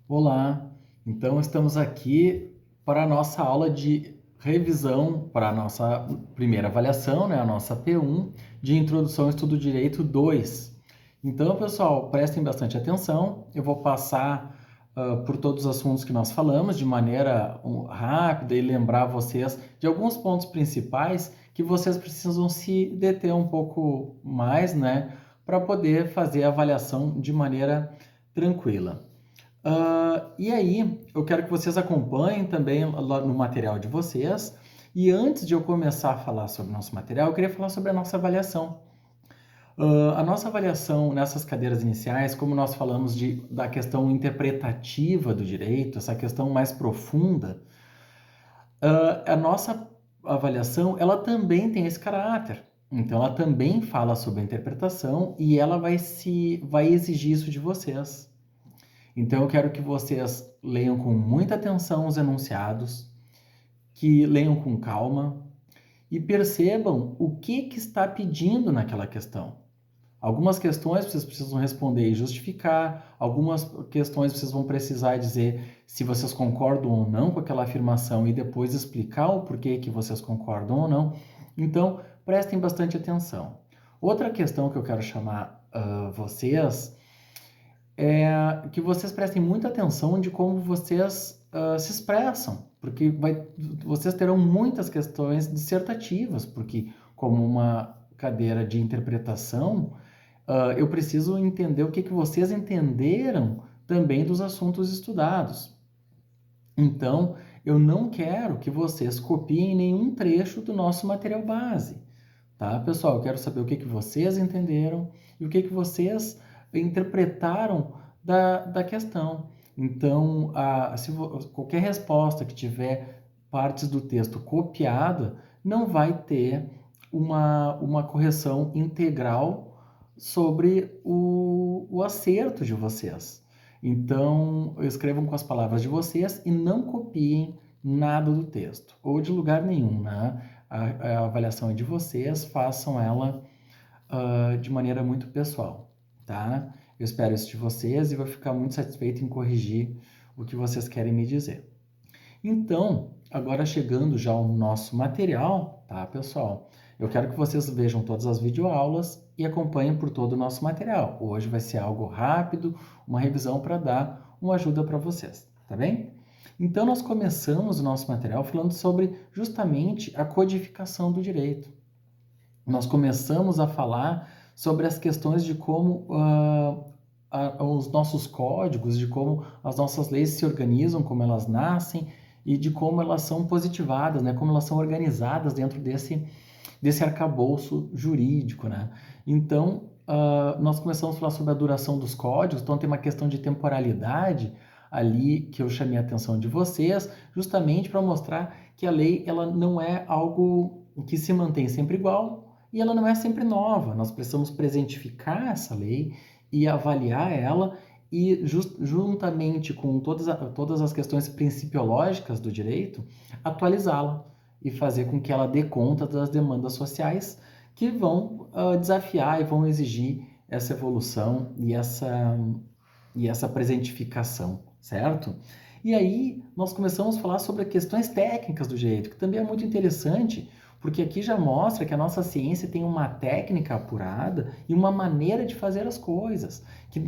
Olá, então estamos aqui para a nossa aula de revisão para a nossa primeira avaliação, né, a nossa P1 de Introdução ao Estudo do Direito 2. Então, pessoal, prestem bastante atenção, eu vou passar por todos os assuntos que nós falamos de maneira rápida e lembrar vocês de alguns pontos principais que vocês precisam se deter um pouco mais, né, para poder fazer a avaliação de maneira tranquila. E aí, eu quero que vocês acompanhem também lá no material de vocês. E antes de eu começar a falar sobre o nosso material, eu queria falar sobre a nossa avaliação. A nossa avaliação nessas cadeiras iniciais, como nós falamos da questão interpretativa do direito, essa questão mais profunda, a nossa avaliação, ela também tem esse caráter. Então, ela também fala sobre a interpretação e ela vai exigir isso de vocês. Então, eu quero que vocês leiam com muita atenção os enunciados, que leiam com calma e percebam o que está pedindo naquela questão. Algumas questões vocês precisam responder e justificar, algumas questões vocês vão precisar dizer se vocês concordam ou não com aquela afirmação e depois explicar o porquê que vocês concordam ou não. Então, prestem bastante atenção. Outra questão que eu quero chamar vocês é que vocês prestem muita atenção de como vocês se expressam, porque vocês terão muitas questões dissertativas, porque como uma cadeira de interpretação, eu preciso entender o que vocês entenderam também dos assuntos estudados. Então, eu não quero que vocês copiem nenhum trecho do nosso material base, tá, pessoal? Eu quero saber o que vocês entenderam e o que vocês interpretaram da questão. Então, qualquer resposta que tiver partes do texto copiada, não vai ter uma correção integral sobre o acerto de vocês. Então, escrevam com as palavras de vocês e não copiem nada do texto, ou de lugar nenhum, né? A avaliação é de vocês, façam ela de maneira muito pessoal, tá? Eu espero isso de vocês e vou ficar muito satisfeito em corrigir o que vocês querem me dizer. Então, agora chegando já ao nosso material, tá, pessoal? Eu quero que vocês vejam todas as videoaulas e acompanhem por todo o nosso material. Hoje vai ser algo rápido, uma revisão para dar uma ajuda para vocês, tá bem? Então, nós começamos o nosso material falando sobre justamente a codificação do direito. Nós começamos a falar sobre as questões de como os nossos códigos, de como as nossas leis se organizam, como elas nascem e de como elas são positivadas, né? Como elas são organizadas dentro desse arcabouço jurídico, né? Então, nós começamos a falar sobre a duração dos códigos, então tem uma questão de temporalidade ali que eu chamei a atenção de vocês, justamente para mostrar que a lei ela não é algo que se mantém sempre igual e ela não é sempre nova. Nós precisamos presentificar essa lei e avaliar ela e juntamente com todas as questões principiológicas do direito, atualizá-la e fazer com que ela dê conta das demandas sociais que vão desafiar e vão exigir essa evolução e essa presentificação, certo? E aí nós começamos a falar sobre questões técnicas do direito, que também é muito interessante, porque aqui já mostra que a nossa ciência tem uma técnica apurada e uma maneira de fazer as coisas, que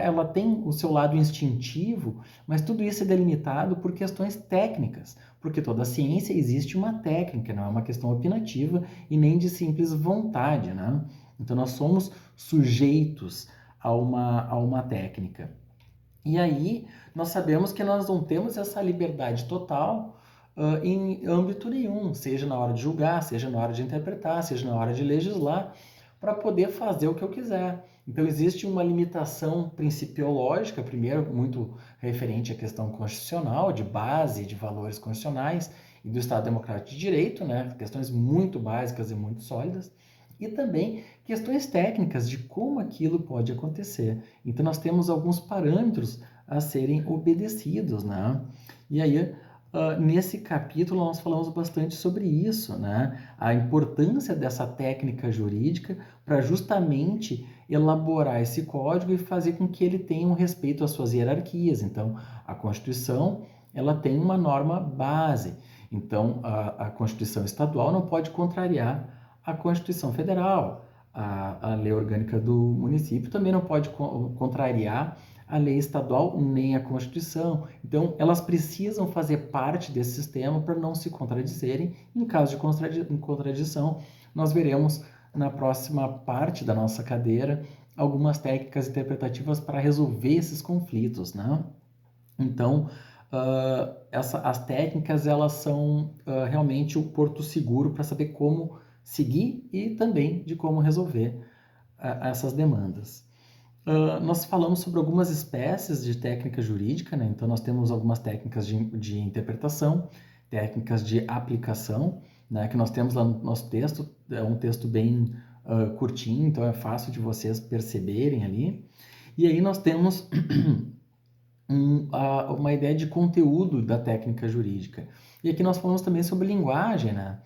ela tem o seu lado instintivo, mas tudo isso é delimitado por questões técnicas, porque toda ciência existe uma técnica, não é uma questão opinativa e nem de simples vontade, né? Então nós somos sujeitos a uma técnica. E aí nós sabemos que nós não temos essa liberdade total em âmbito nenhum, seja na hora de julgar, seja na hora de interpretar, seja na hora de legislar, para poder fazer o que eu quiser. Então existe uma limitação principiológica, primeiro, muito referente à questão constitucional, de base de valores constitucionais e do Estado Democrático de Direito, né? Questões muito básicas e muito sólidas, e também questões técnicas de como aquilo pode acontecer. Então nós temos alguns parâmetros a serem obedecidos, né? E aí Nesse capítulo nós falamos bastante sobre isso, né? A importância dessa técnica jurídica para justamente elaborar esse código e fazer com que ele tenha um respeito às suas hierarquias. Então, a Constituição, ela tem uma norma base. Então, a Constituição estadual não pode contrariar a Constituição federal. A lei orgânica do município também não pode contrariar a lei estadual nem a Constituição. Então, elas precisam fazer parte desse sistema para não se contradizerem. Em caso de contradição, nós veremos na próxima parte da nossa cadeira algumas técnicas interpretativas para resolver esses conflitos, né? Então, as técnicas elas são realmente o porto seguro para saber como seguir e também de como resolver essas demandas. Nós falamos sobre algumas espécies de técnica jurídica, né? Então nós temos algumas técnicas de interpretação, técnicas de aplicação, né? Que nós temos lá no nosso texto, é um texto bem curtinho, então é fácil de vocês perceberem ali. E aí nós temos uma ideia de conteúdo da técnica jurídica. E aqui nós falamos também sobre linguagem, né?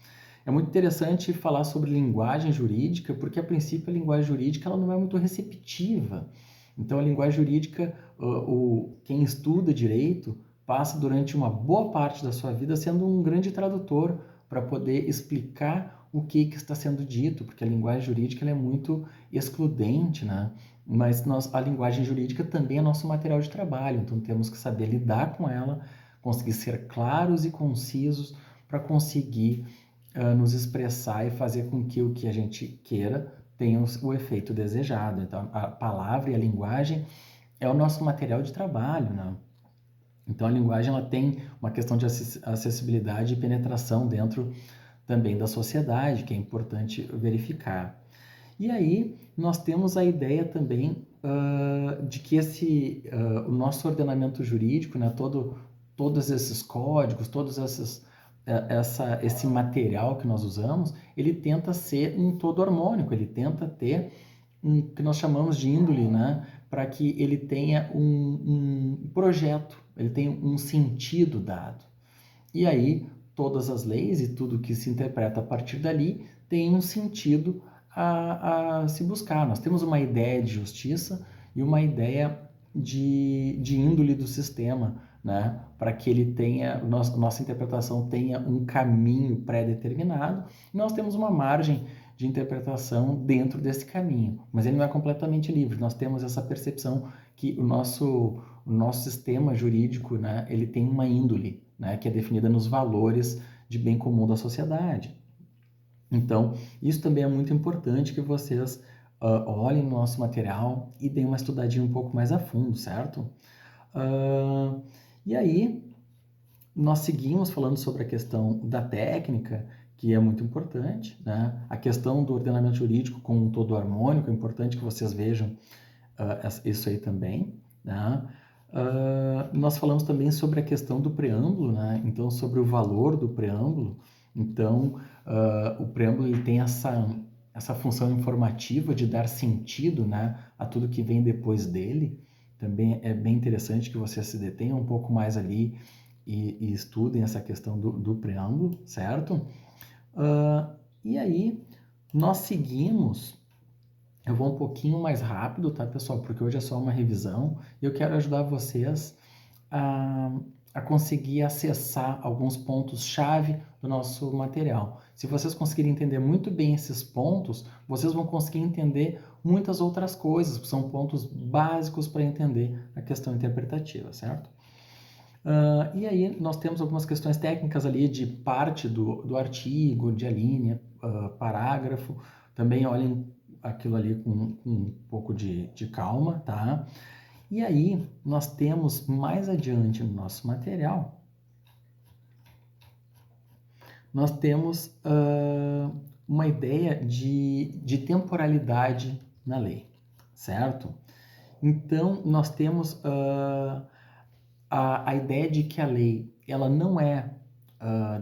É muito interessante falar sobre linguagem jurídica, porque a princípio a linguagem jurídica ela não é muito receptiva. Então a linguagem jurídica, quem estuda direito passa durante uma boa parte da sua vida sendo um grande tradutor para poder explicar o que está sendo dito, porque a linguagem jurídica ela é muito excludente, né? Mas a linguagem jurídica também é nosso material de trabalho, então temos que saber lidar com ela, conseguir ser claros e concisos para conseguir nos expressar e fazer com que o que a gente queira tenha o efeito desejado. Então, a palavra e a linguagem é o nosso material de trabalho, né? Então, a linguagem ela tem uma questão de acessibilidade e penetração dentro também da sociedade, que é importante verificar. E aí, nós temos a ideia também de que o nosso ordenamento jurídico, né, todos esses códigos, todos esse material que nós usamos, ele tenta ser um todo harmônico, ele tenta ter um que nós chamamos de índole, né? Para que ele tenha um projeto, ele tenha um sentido dado. E aí, todas as leis e tudo que se interpreta a partir dali tem um sentido a se buscar. Nós temos uma ideia de justiça e uma ideia de índole do sistema, né? Para que ele tenha, nossa interpretação tenha um caminho pré-determinado, e nós temos uma margem de interpretação dentro desse caminho, mas ele não é completamente livre. Nós temos essa percepção que o nosso sistema jurídico, né, ele tem uma índole, né, que é definida nos valores de bem comum da sociedade. Então, isso também é muito importante que vocês olhem no nosso material e deem uma estudadinha um pouco mais a fundo, certo? E aí, nós seguimos falando sobre a questão da técnica, que é muito importante, né? A questão do ordenamento jurídico como um todo harmônico, é importante que vocês vejam isso aí também, né? Nós falamos também sobre a questão do preâmbulo, né? Então, sobre o valor do preâmbulo. Então, o preâmbulo ele tem essa função informativa de dar sentido, né, a tudo que vem depois dele. Também é bem interessante que vocês se detenham um pouco mais ali e estudem essa questão do preâmbulo, certo? E aí, nós seguimos. Eu vou um pouquinho mais rápido, tá, pessoal? Porque hoje é só uma revisão e eu quero ajudar vocês a conseguir acessar alguns pontos-chave do nosso material. Se vocês conseguirem entender muito bem esses pontos, vocês vão conseguir entender muitas outras coisas, que são pontos básicos para entender a questão interpretativa, certo? E aí nós temos algumas questões técnicas ali de parte do artigo, de alínea, parágrafo. Também olhem aquilo ali com um pouco de calma, tá? E aí nós temos mais adiante no nosso material, nós temos uma ideia de temporalidade na lei, certo? Então nós temos a ideia de que a lei ela não é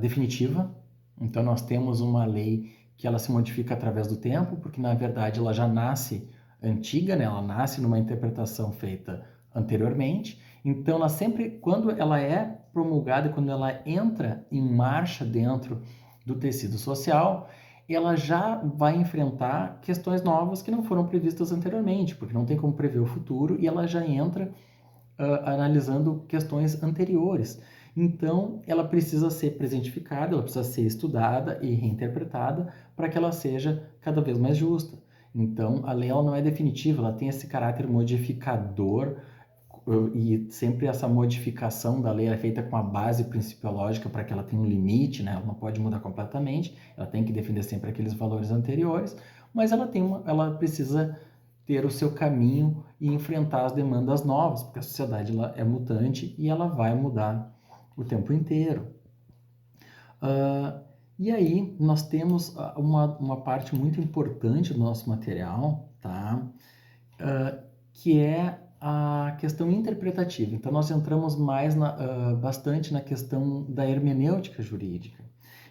definitiva. Então nós temos uma lei que ela se modifica através do tempo, porque na verdade ela já nasce antiga, né? Ela nasce numa interpretação feita anteriormente. Então, ela sempre, quando ela é promulgada, quando ela entra em marcha dentro do tecido social, ela já vai enfrentar questões novas que não foram previstas anteriormente, porque não tem como prever o futuro, e ela já entra analisando questões anteriores. Então, ela precisa ser presentificada, ela precisa ser estudada e reinterpretada para que ela seja cada vez mais justa. Então, a lei ela não é definitiva, ela tem esse caráter modificador, e sempre essa modificação da lei é feita com a base principiológica para que ela tenha um limite, né? Ela não pode mudar completamente, ela tem que defender sempre aqueles valores anteriores, mas ela precisa ter o seu caminho e enfrentar as demandas novas, porque a sociedade ela é mutante e ela vai mudar o tempo inteiro. E aí nós temos uma parte muito importante do nosso material, tá? Que é a questão interpretativa. Então, nós entramos bastante na questão da hermenêutica jurídica.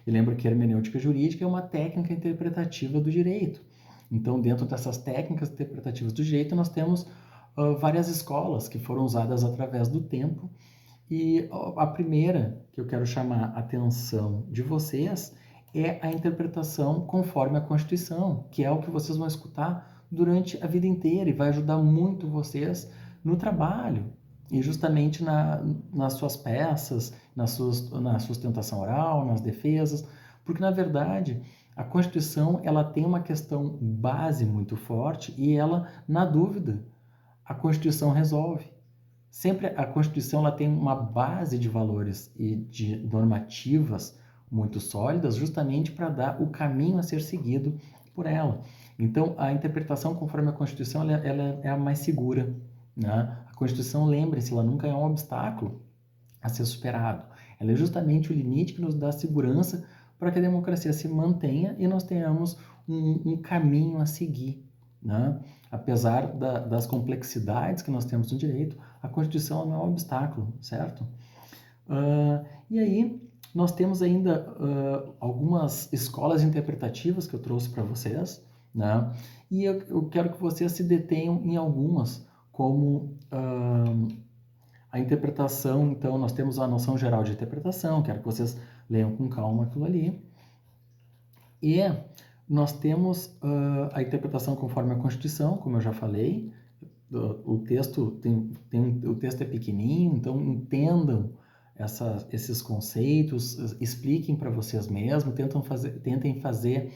E lembra que a hermenêutica jurídica é uma técnica interpretativa do direito. Então, dentro dessas técnicas interpretativas do direito, nós temos várias escolas que foram usadas através do tempo. E a primeira que eu quero chamar a atenção de vocês é a interpretação conforme a Constituição, que é o que vocês vão escutar durante a vida inteira e vai ajudar muito vocês no trabalho e justamente nas suas peças, na sustentação oral, nas defesas, porque na verdade a Constituição ela tem uma questão base muito forte e ela, na dúvida, a Constituição resolve. Sempre a Constituição ela tem uma base de valores e de normativas muito sólidas, justamente para dar o caminho a ser seguido por ela. Então, a interpretação conforme a Constituição ela é a mais segura, né? A Constituição, lembre-se, ela nunca é um obstáculo a ser superado. Ela é justamente o limite que nos dá segurança para que a democracia se mantenha e nós tenhamos um caminho a seguir, né? Apesar das complexidades que nós temos no direito, a Constituição não é um obstáculo, certo? E aí, nós temos ainda algumas escolas interpretativas que eu trouxe para vocês, né? E eu quero que vocês se detenham em algumas, como a interpretação. Então, nós temos a noção geral de interpretação, quero que vocês leiam com calma aquilo ali. E nós temos a interpretação conforme a Constituição, como eu já falei. O texto o texto é pequenininho, então entendam esses conceitos, expliquem para vocês mesmos, tentem fazer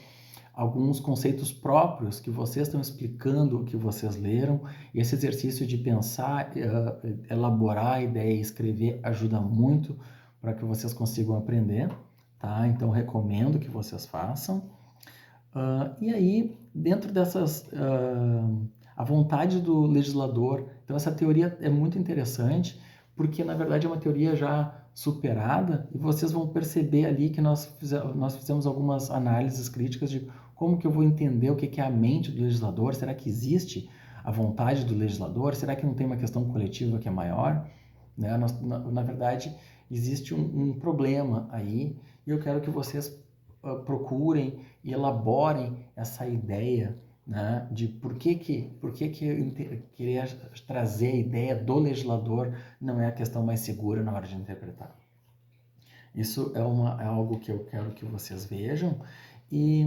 alguns conceitos próprios que vocês estão explicando o que vocês leram. Esse exercício de pensar, elaborar a ideia e escrever ajuda muito para que vocês consigam aprender, tá? Então, recomendo que vocês façam. E aí, dentro dessas... a vontade do legislador. Então, essa teoria é muito interessante, porque, na verdade, é uma teoria já superada, e vocês vão perceber ali que nós fizemos algumas análises críticas de como que eu vou entender o que é a mente do legislador. Será que existe a vontade do legislador? Será que não tem uma questão coletiva que é maior? Né? Na verdade, existe um problema aí, e eu quero que vocês procurem e elaborem essa ideia, né, de por que eu queria trazer a ideia do legislador não é a questão mais segura na hora de interpretar. Isso é algo que eu quero que vocês vejam. E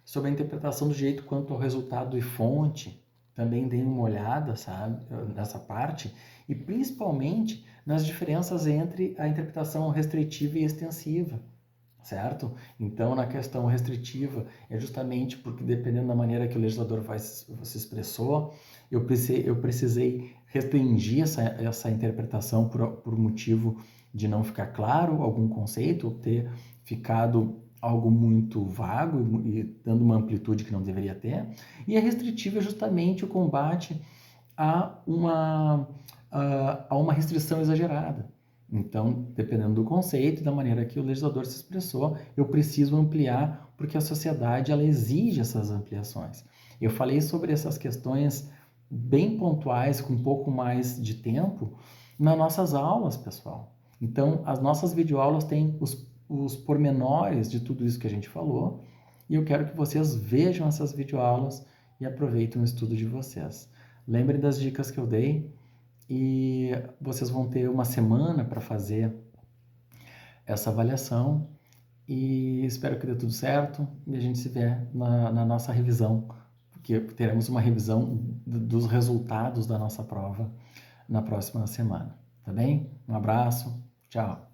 sobre a interpretação do direito quanto ao resultado e fonte, também deem uma olhada, sabe, nessa parte, e principalmente nas diferenças entre a interpretação restritiva e extensiva. Certo? Então, na questão restritiva, é justamente porque, dependendo da maneira que o legislador se expressou, eu precisei restringir essa interpretação por motivo de não ficar claro algum conceito, ou ter ficado algo muito vago e dando uma amplitude que não deveria ter. E a restritiva é justamente o combate a uma restrição exagerada. Então, dependendo do conceito e da maneira que o legislador se expressou, eu preciso ampliar, porque a sociedade ela exige essas ampliações. Eu falei sobre essas questões bem pontuais, com um pouco mais de tempo, nas nossas aulas, pessoal. Então, as nossas videoaulas têm os pormenores de tudo isso que a gente falou, e eu quero que vocês vejam essas videoaulas e aproveitem o estudo de vocês. Lembrem das dicas que eu dei, e vocês vão ter uma semana para fazer essa avaliação e espero que dê tudo certo e a gente se vê na nossa revisão, porque teremos uma revisão dos resultados da nossa prova na próxima semana, tá bem? Um abraço, tchau!